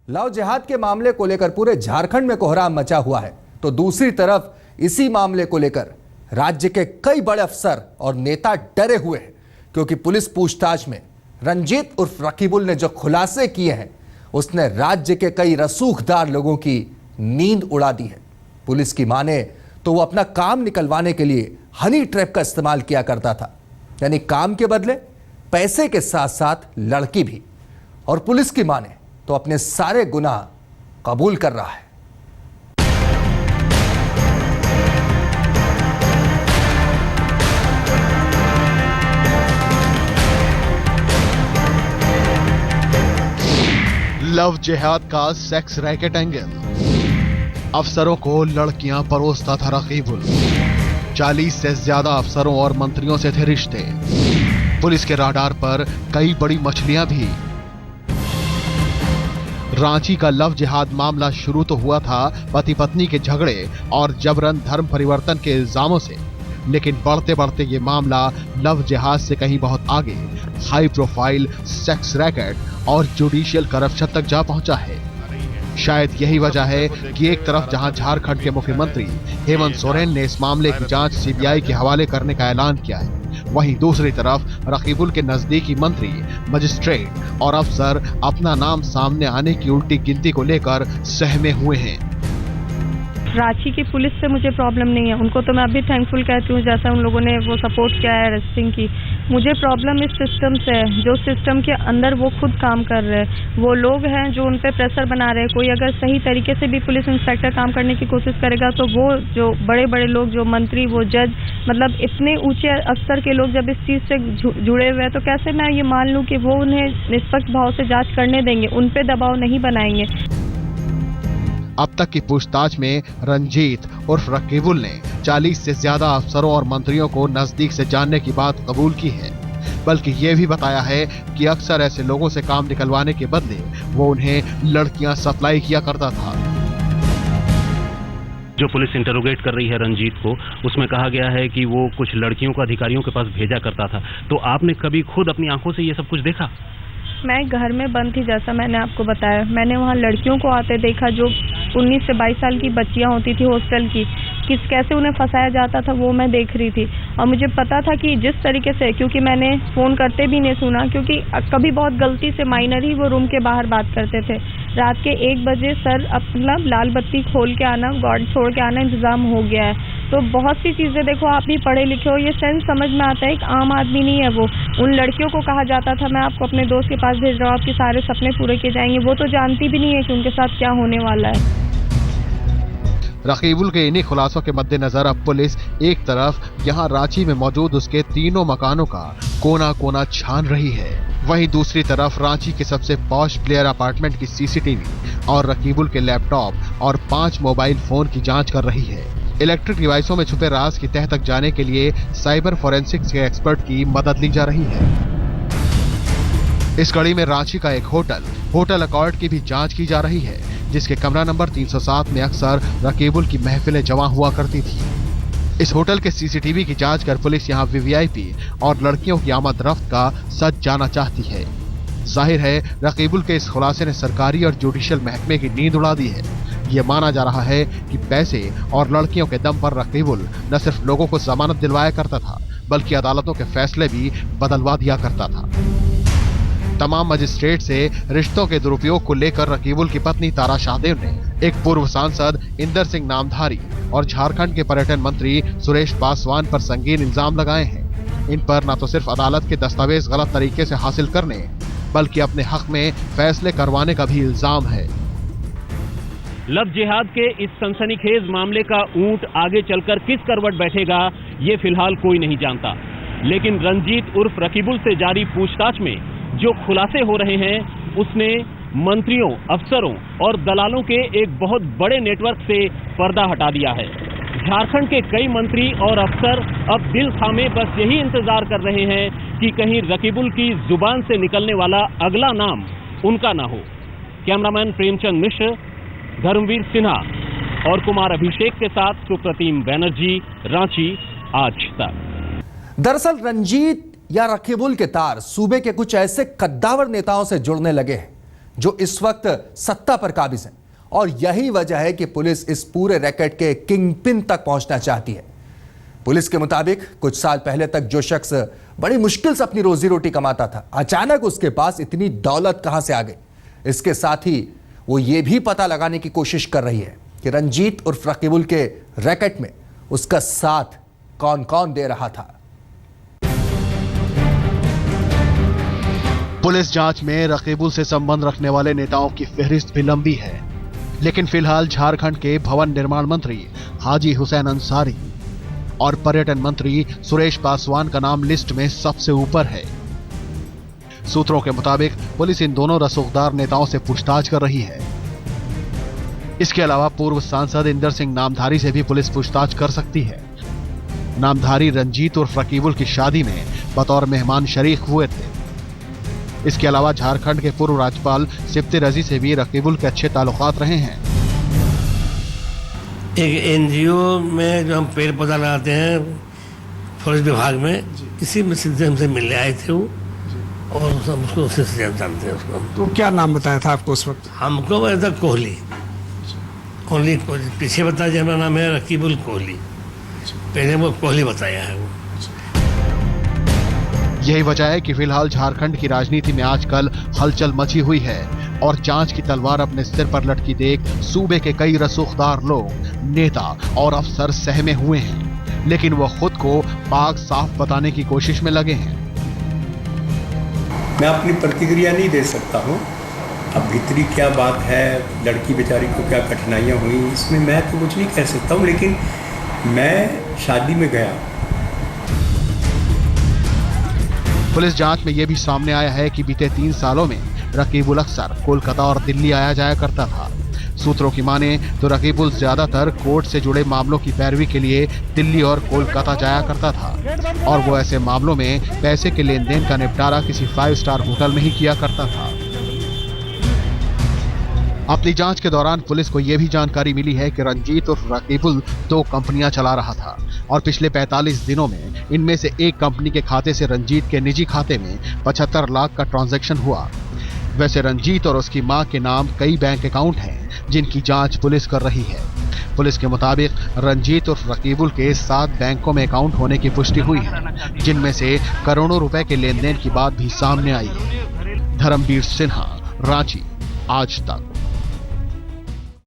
Love जिहाद के मामले को लेकर पूरे झारखंड में कोहराम मचा हुआ है, तो दूसरी तरफ इसी मामले को लेकर राज्य के कई बड़े अफसर और नेता डरे हुए हैं, क्योंकि पुलिस पूछताछ में रंजीत उर्फ रकीबुल ने जो खुलासे किए हैं उसने राज्य के कई रसूखदार लोगों की नींद उड़ा दी है। पुलिस की माने तो वो अपना काम निकलवाने के लिए हनी ट्रैप का इस्तेमाल किया करता था, यानी काम के बदले पैसे के साथ साथ लड़की भी। और पुलिस की माने तो अपने सारे गुनाह कबूल कर रहा है। लव जिहाद का सेक्स रैकेट एंगल। अफसरों को लड़कियां परोसता था रकीबुल। 40 से ज्यादा अफसरों और मंत्रियों से थे रिश्ते। पुलिस के राडार पर कई बड़ी मछलियां भी। रांची का लव जिहाद मामला शुरू तो हुआ था पति पत्नी के झगड़े और जबरन धर्म परिवर्तन के इल्जामों से, लेकिन बढ़ते बढ़ते ये मामला लव जिहाद से कहीं बहुत आगे हाई प्रोफाइल सेक्स रैकेट और जुडिशियल करप्शन तक जा पहुंचा है। शायद यही वजह है कि एक तरफ जहां झारखंड के मुख्यमंत्री हेमंत सोरेन ने इस मामले की जांच सीबीआई के हवाले करने का ऐलान किया है, वहीं दूसरी तरफ रकीबुल के नजदीकी मंत्री, मजिस्ट्रेट और अफसर अपना नाम सामने आने की उल्टी गिनती को लेकर सहमे हुए हैं। रांची की पुलिस से मुझे प्रॉब्लम नहीं है, उनको तो मैं अभी थैंकफुल कहती हूँ जैसा उन लोगों ने वो सपोर्ट किया है अरेस्टिंग की। मुझे प्रॉब्लम इस सिस्टम से है, जो सिस्टम के अंदर वो खुद काम कर रहे हैं, वो लोग हैं जो उन पे प्रेशर बना रहे हैं। कोई अगर सही तरीके से भी पुलिस इंस्पेक्टर काम करने की कोशिश करेगा तो वो जो बड़े बड़े लोग, जो मंत्री, वो जज, मतलब इतने ऊंचे अफसर के लोग जब इस चीज से जुड़े हुए हैं तो कैसे मैं ये मान लूँ कि वो उन्हें निष्पक्ष भाव से जाँच करने देंगे, उन पे दबाव नहीं बनाएंगे। अब तक की पूछताछ में रंजीत उर्फ रकीबुल ने 40 से ज्यादा अफसरों और मंत्रियों को नजदीक से जानने की बात कबूल की है, बल्कि ये भी बताया है कि अक्सर ऐसे लोगों से काम निकलवाने के बदले वो उन्हें लड़कियां सप्लाई किया करता था। जो पुलिस इंटरोगेट कर रही है रंजीत को, उसमें कहा गया है कि वो कुछ लड़कियों को अधिकारियों के पास भेजा करता था। तो आपने कभी खुद अपनी आंखों से ये सब कुछ देखा? मैं घर में बंद थी, जैसा मैंने आपको बताया। मैंने वहाँ लड़कियों को आते देखा जो 19 से 22 साल की बच्चियाँ होती थी हॉस्टल की, कैसे उन्हें फंसाया जाता था वो मैं देख रही थी। और मुझे पता था कि जिस तरीके से, क्योंकि मैंने फ़ोन करते भी नहीं सुना, क्योंकि कभी बहुत गलती से माइनर ही वो रूम के बाहर बात करते थे। रात के 1 बजे सर अपना लाल बत्ती खोल के आना, गार्ड छोड़ के आना इंतज़ाम हो गया है। तो बहुत सी चीज़ें देखो, आप भी पढ़े लिखे हो, ये सेंस समझ में आता है। एक आम आदमी नहीं है वो। उन लड़कियों को कहा जाता था मैं आपको अपने दोस्त के पास भेज रहा हूँ, आपके सारे सपने पूरे किए जाएंगे। वो तो जानती भी नहीं है कि उनके साथ क्या होने वाला है। रकीबुल के इन्हीं खुलासों के मद्देनजर अब पुलिस एक तरफ यहाँ रांची में मौजूद उसके तीनों मकानों का कोना कोना छान रही है, वहीं दूसरी तरफ रांची के सबसे पॉश प्लेयर अपार्टमेंट की सीसीटीवी और रकीबुल के लैपटॉप और 5 मोबाइल फोन की जांच कर रही है। इलेक्ट्रिक डिवाइसों में छुपे राज की तह तक जाने के लिए साइबर फोरेंसिक्स के एक्सपर्ट की मदद ली जा रही है। इस कड़ी में रांची का एक होटल अकॉर्ड की भी जांच की जा रही है, जिसके कमरा नंबर 307 में अक्सर रकीबुल की महफिलें जमा हुआ करती थी। इस होटल के सीसीटीवी की जांच कर पुलिस यहां वीवीआईपी और लड़कियों की आमद रफ्त का सच जाना चाहती है। जाहिर है रकीबुल के इस खुलासे ने सरकारी और जुडिशियल महकमे की नींद उड़ा दी है। ये माना जा रहा है कि पैसे और लड़कियों के दम पर रकीबुल न सिर्फ लोगों को जमानत दिलवाया करता था, बल्कि अदालतों के फैसले भी बदलवा दिया करता था। तमाम मजिस्ट्रेट से रिश्तों के दुरुपयोग को लेकर रकीबुल की पत्नी तारा शाहदेव ने एक पूर्व सांसद इंदर सिंह नामधारी और झारखंड के पर्यटन मंत्री सुरेश पासवान पर संगीन इल्जाम लगाए हैं। इन पर न तो सिर्फ अदालत के दस्तावेज गलत तरीके से हासिल करने, बल्कि अपने हक में फैसले करवाने का भी इल्जाम है। लव जिहाद के इस सनसनीखेज मामले का ऊंट आगे चलकर किस करवट बैठेगा, ये फिलहाल कोई नहीं जानता। लेकिन रंजीत उर्फ रकीबुल से जारी पूछताछ में जो खुलासे हो रहे हैं, उसने मंत्रियों, अफसरों और दलालों के एक बहुत बड़े नेटवर्क से पर्दा हटा दिया है। झारखंड के कई मंत्री और अफसर अब दिल थामे बस यही इंतजार कर रहे हैं कि कहीं रकीबुल की जुबान से निकलने वाला अगला नाम उनका ना हो। कैमरामैन प्रेमचंद मिश्र, धर्मवीर सिन्हा और कुमार अभिषेक के साथ सुप्रतिम बैनर्जी, रांची, आज तक। दरअसल रंजीत या रकीबुल के तार सूबे के कुछ ऐसे कद्दावर नेताओं से जुड़ने लगे हैं जो इस वक्त सत्ता पर काबिज हैं। और यही वजह है कि पुलिस इस पूरे रैकेट के किंगपिन तक पहुंचना चाहती है। पुलिस के मुताबिक कुछ साल पहले तक जो शख्स बड़ी मुश्किल से अपनी रोजी रोटी कमाता था, अचानक उसके पास इतनी दौलत कहां से आ गई। इसके साथ ही वो ये भी पता लगाने की कोशिश कर रही है कि रंजीत उर्फ रकीबुल के रैकेट में उसका साथ कौन कौन दे रहा था। पुलिस जांच में रकीबुल से संबंध रखने वाले नेताओं की फहरिस्त भी लंबी है, लेकिन फिलहाल झारखंड के भवन निर्माण मंत्री हाजी हुसैन अंसारी और पर्यटन मंत्री सुरेश पासवान का नाम लिस्ट में सबसे ऊपर है। सूत्रों के मुताबिक पुलिस इन दोनों रसूखदार नेताओं से पूछताछ कर रही है। इसके अलावा पूर्व सांसद इंदर सिंह नामधारी से भी पुलिस पूछताछ कर सकती है। नामधारी रंजीत उर्फ रकीबुल की शादी में बतौर मेहमान शरीक हुए थे। इसके अलावा झारखंड के पूर्व राज्यपाल सिप्ती रजी से भी रकीबुल के अच्छे ताल्लुकात रहे हैं। एक एनजीओ में जो हम पेड़ पौधा लगाते हैं फॉरेस्ट विभाग में, इसी में सिलसिले हमसे मिलने आए थे वो, और हम उसको उससे जानते हैं उसको। तो क्या नाम बताया था आपको उस वक्त? हमको बताया था कोहली। पीछे बताया जी हमारा नाम है रकीबुल कोहली, पहले वो कोहली बताया है वो। यही वजह है कि फिलहाल झारखंड की राजनीति में आजकल हलचल मची हुई है और जांच की तलवार अपने सिर पर लटकी देख सूबे के कई रसूखदार लोग, नेता और अफसर सहमे हुए हैं, लेकिन वो खुद को पाक साफ बताने की कोशिश में लगे हैं। मैं अपनी प्रतिक्रिया नहीं दे सकता हूँ। अब भीतरी क्या बात है, लड़की बेचारी को क्या कठिनाइयाँ हुई, इसमें मैं तो कुछ नहीं कह सकता हूँ, लेकिन मैं शादी में गया। पुलिस जांच में यह भी सामने आया है कि बीते 3 सालों में रकीबुल अक्सर कोलकाता और दिल्ली आया जाया करता था। सूत्रों की माने तो रकीबुल ज्यादातर कोर्ट से जुड़े मामलों की पैरवी के लिए दिल्ली और कोलकाता जाया करता था, और वो ऐसे मामलों में पैसे के लेन देन का निपटारा किसी 5 स्टार होटल में ही किया करता था। अपनी जांच के दौरान पुलिस को यह भी जानकारी मिली है कि रंजीत उर्फ रकीबुल 2 कंपनियां चला रहा था, और पिछले 45 दिनों में इनमें से एक कंपनी के खाते से रंजीत के निजी खाते में 75 लाख का ट्रांजैक्शन हुआ। वैसे रंजीत और उसकी मां के नाम कई बैंक अकाउंट हैं जिनकी जांच पुलिस कर रही है। पुलिस के मुताबिक रंजीत उर्फ रकीबुल के 7 बैंकों में अकाउंट होने की पुष्टि हुई है, जिनमें से करोड़ों रुपए के लेन देन की बात भी सामने आई है। धर्मवीर सिन्हा, रांची, आज तक।